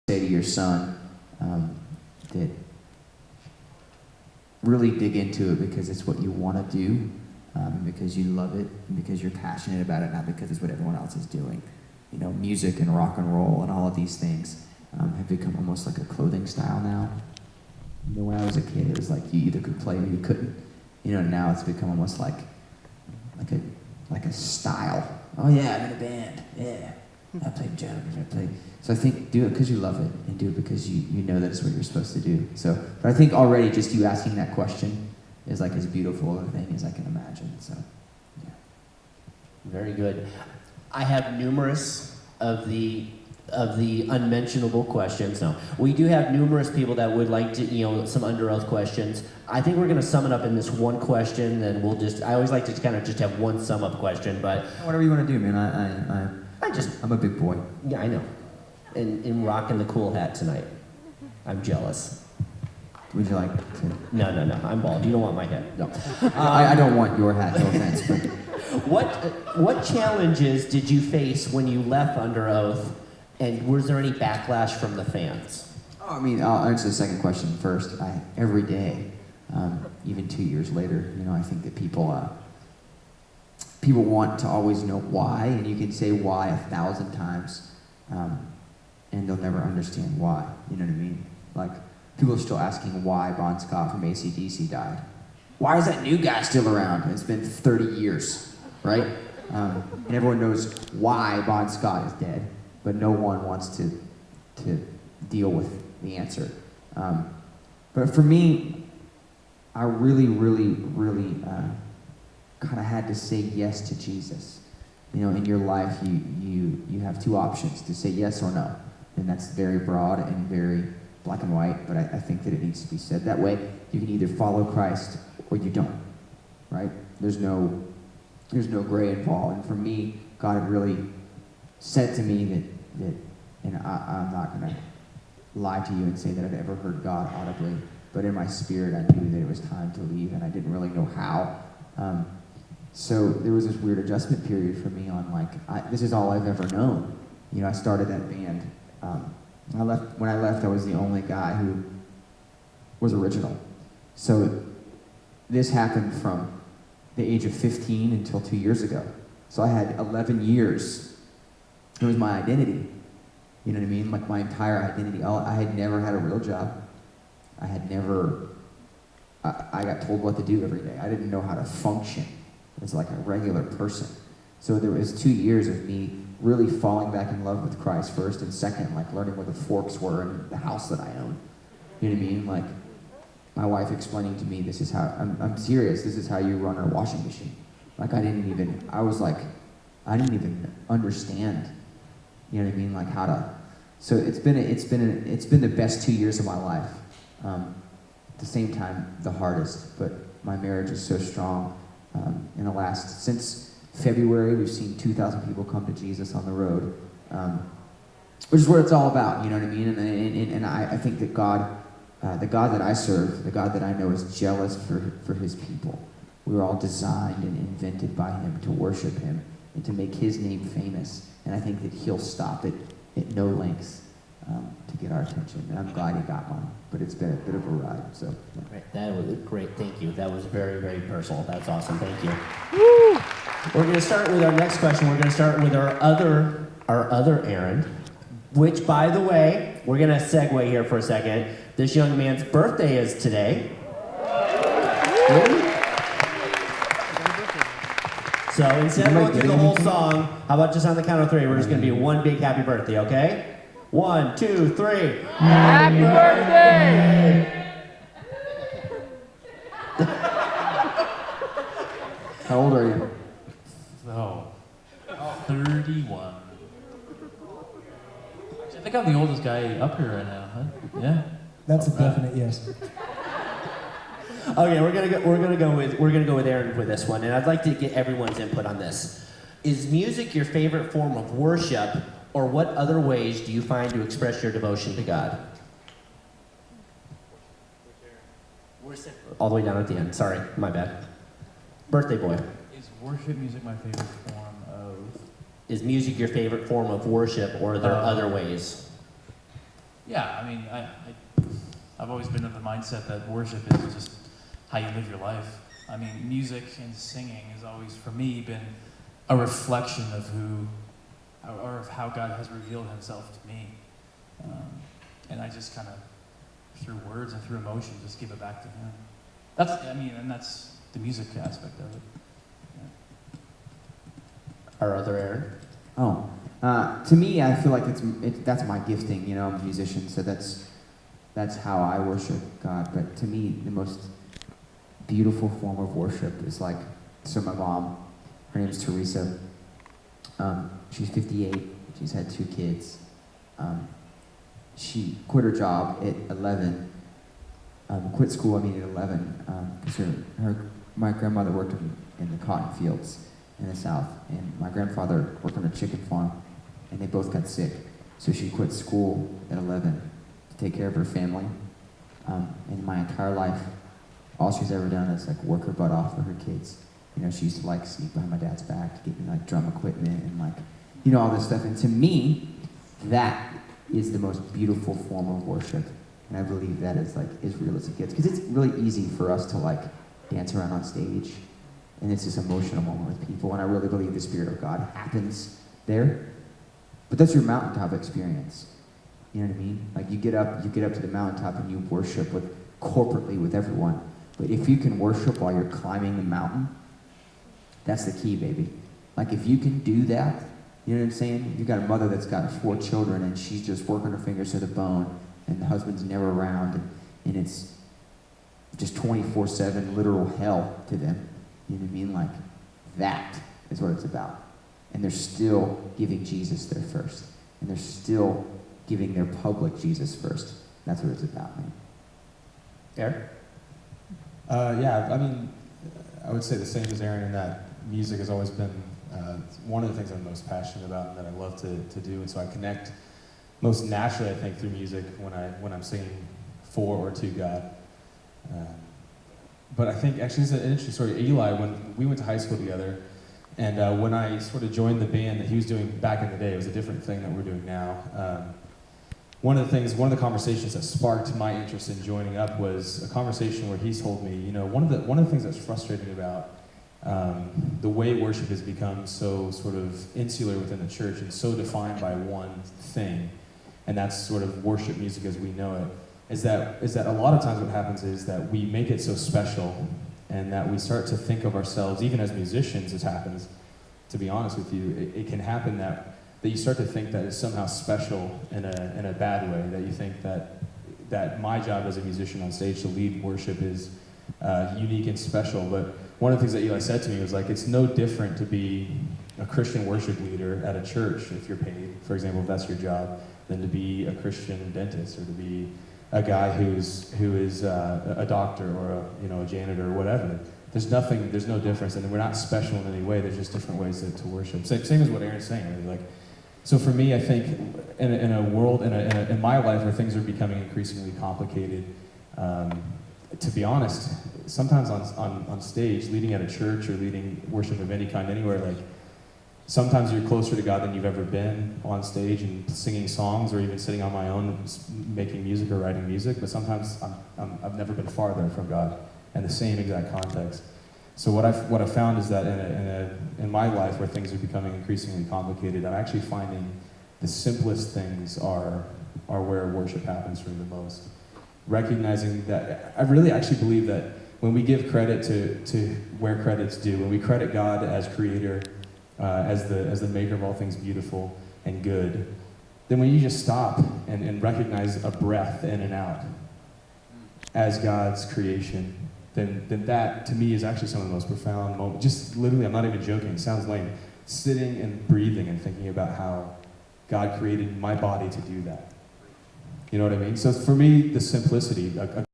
say to your son that really dig into it because it's what you want to do, because you love it, and because you're passionate about it, not because it's what everyone else is doing. You know, music and rock and roll and all of these things have become almost like a clothing style now. You know, when I was a kid, it was like you either could play or you couldn't. You know, now it's become almost like a style. Oh yeah, I'm in a band. Yeah, I play drums. So I think do it because you love it, and do it because you know that it's what you're supposed to do. So, but I think already just you asking that question is like as beautiful of a thing as I can imagine. So, yeah. Very good. I have numerous of the unmentionable questions. No, we do have numerous people that would like to, some under oath questions. I think we're going to sum it up in this one question, and I always like to kind of just have one sum up question, but whatever you want to do, man. I'm a big boy. Yeah, I know. And rocking the cool hat tonight. I'm jealous. Would you like to? No. I'm bald. You don't want my hat. No. I don't want your hat. No offense. But what challenges did you face when you left Under Oath, and was there any backlash from the fans? Oh, I mean, I'll answer the second question first. Every day, even 2 years later, I think that people want to always know why, and you can say why 1,000 times, and they'll never understand why. You know what I mean? Like, people are still asking why Bon Scott from AC/DC died. Why is that new guy still around? It's been 30 years, right? And everyone knows why Bon Scott is dead, but no one wants to deal with the answer. But for me, I really kind of had to say yes to Jesus. In your life, you have two options, to say yes or no. And that's very broad and very black and white, but I think that it needs to be said that way. You can either follow Christ or you don't, right? There's no gray involved. And for me, God had really said to me that and I'm not going to lie to you and say that I've ever heard God audibly, but in my spirit I knew that it was time to leave, and I didn't really know how. So there was this weird adjustment period for me on this is all I've ever known. I started that band. When I left, I was the only guy who was original. So this happened from the age of 15 until 2 years ago. So I had 11 years. It was my identity. You know what I mean? Like my entire identity. I had never had a real job. I got told what to do every day. I didn't know how to function as like a regular person. So there was 2 years of me really falling back in love with Christ first, and second, like learning where the forks were in the house that I own. You know what I mean? Like my wife explaining to me, this is how, I'm serious, this is how you run a washing machine. Like I didn't even understand, you know what I mean? Like how to, so it's been the best 2 years of my life. At the same time, the hardest, but my marriage is so strong. Since February, we've seen 2,000 people come to Jesus on the road, which is what it's all about, you know what I mean? And I think that God, the God that I serve, the God that I know is jealous for his people. We were all designed and invented by him to worship him and to make his name famous. And I think that he'll stop it at no lengths to get our attention. And I'm glad he got mine, but it's been a bit of a ride. So yeah. Right. That was great. Thank you. That was very, very personal. That's awesome. Thank you. Woo! We're going to start with our next question. We're going to start with our other Aaron, which, by the way, we're going to segue here for a second. This young man's birthday is today. So instead of going through the whole song, how about just on the count of three, we're just going to be one big happy birthday, okay? 1, 2, 3. Happy birthday! How old are you? Oh, 31. I think I'm the oldest guy up here right now, huh? Yeah. That's a definite yes. Okay, we're gonna go with Aaron with this one, and I'd like to get everyone's input on this. Is music your favorite form of worship, or what other ways do you find to express your devotion to God? All the way down at the end. Sorry, my bad. Birthday boy. Is worship music my favorite form of? Is music your favorite form of worship, or are there other ways? Yeah, I mean, I've always been of the mindset that worship is just how you live your life. I mean, music and singing has always, for me, been a reflection of who, or of how God has revealed himself to me. And I just kind of, through words and through emotion, just give it back to him. And that's the music aspect of it. Yeah. Our other Aaron? Oh, to me, I feel like that's my gifting. You know, I'm a musician, so that's how I worship God. But to me, the most beautiful form of worship is like, so my mom, her name's Teresa. She's 58. She's had 2 kids. She quit her job at 11. Quit school, at 11, because my grandmother worked in the cotton fields in the South, and my grandfather worked on a chicken farm, and they both got sick. So she quit school at 11 to take care of her family. And my entire life, all she's ever done is like work her butt off for her kids. You know, she used to like sneak behind my dad's back to get me like drum equipment and like, you know, all this stuff. And to me, that is the most beautiful form of worship. And I believe that is like as real as it gets. Because it's really easy for us to like dance around on stage. And it's this emotional moment with people. And I really believe the Spirit of God happens there. But that's your mountaintop experience. You know what I mean? Like you get up to the mountaintop and you worship corporately with everyone. But if you can worship while you're climbing the mountain, that's the key, baby. Like if you can do that, you know what I'm saying? You got a mother that's got 4 children and she's just working her fingers to the bone, and the husband's never around, and it's just 24/7 literal hell to them. You know what I mean? Like that is what it's about. And they're still giving Jesus their first. And they're still giving their public Jesus first. That's what it's about, man. Aaron? Yeah, I mean, I would say the same as Aaron in that music has always been one of the things I'm most passionate about and that I love to do. And so I connect most naturally, I think, through music when I'm singing for or to God. But I think, actually, it's an interesting story. Eli, when we went to high school together, and when I sort of joined the band that he was doing back in the day, it was a different thing that we're doing now. One of the conversations that sparked my interest in joining up was a conversation where he told me, you know, one of the things that's frustrating about the way worship has become so sort of insular within the church and so defined by one thing, and that's sort of worship music as we know it, is that a lot of times what happens is that we make it so special, and that we start to think of ourselves, even as musicians, it happens, to be honest with you, it can happen that you start to think that it's somehow special in a bad way, that you think that my job as a musician on stage to lead worship is unique and special. But one of the things that Eli said to me was like, it's no different to be a Christian worship leader at a church if you're paid, for example, if that's your job, than to be a Christian dentist or to be a guy who is a doctor or a janitor or whatever. There's no difference, and we're not special in any way. There's just different ways to worship. Same as what Aaron's saying, really. Like, so for me, I think in a world in my life where things are becoming increasingly complicated, to be honest, sometimes on stage, leading at a church or leading worship of any kind anywhere, like sometimes you're closer to God than you've ever been on stage and singing songs, or even sitting on my own making music or writing music. But sometimes I've never been farther from God in the same exact context. So what I've found is that in my life where things are becoming increasingly complicated, I'm actually finding the simplest things are where worship happens for me the most. Recognizing that I really actually believe that when we give credit to where credit's due, when we credit God as creator, as the maker of all things beautiful and good, then when you just stop and recognize a breath in and out as God's creation, then that, to me, is actually some of the most profound moments. Just literally, I'm not even joking, it sounds lame, sitting and breathing and thinking about how God created my body to do that. You know what I mean? So for me, the simplicity, a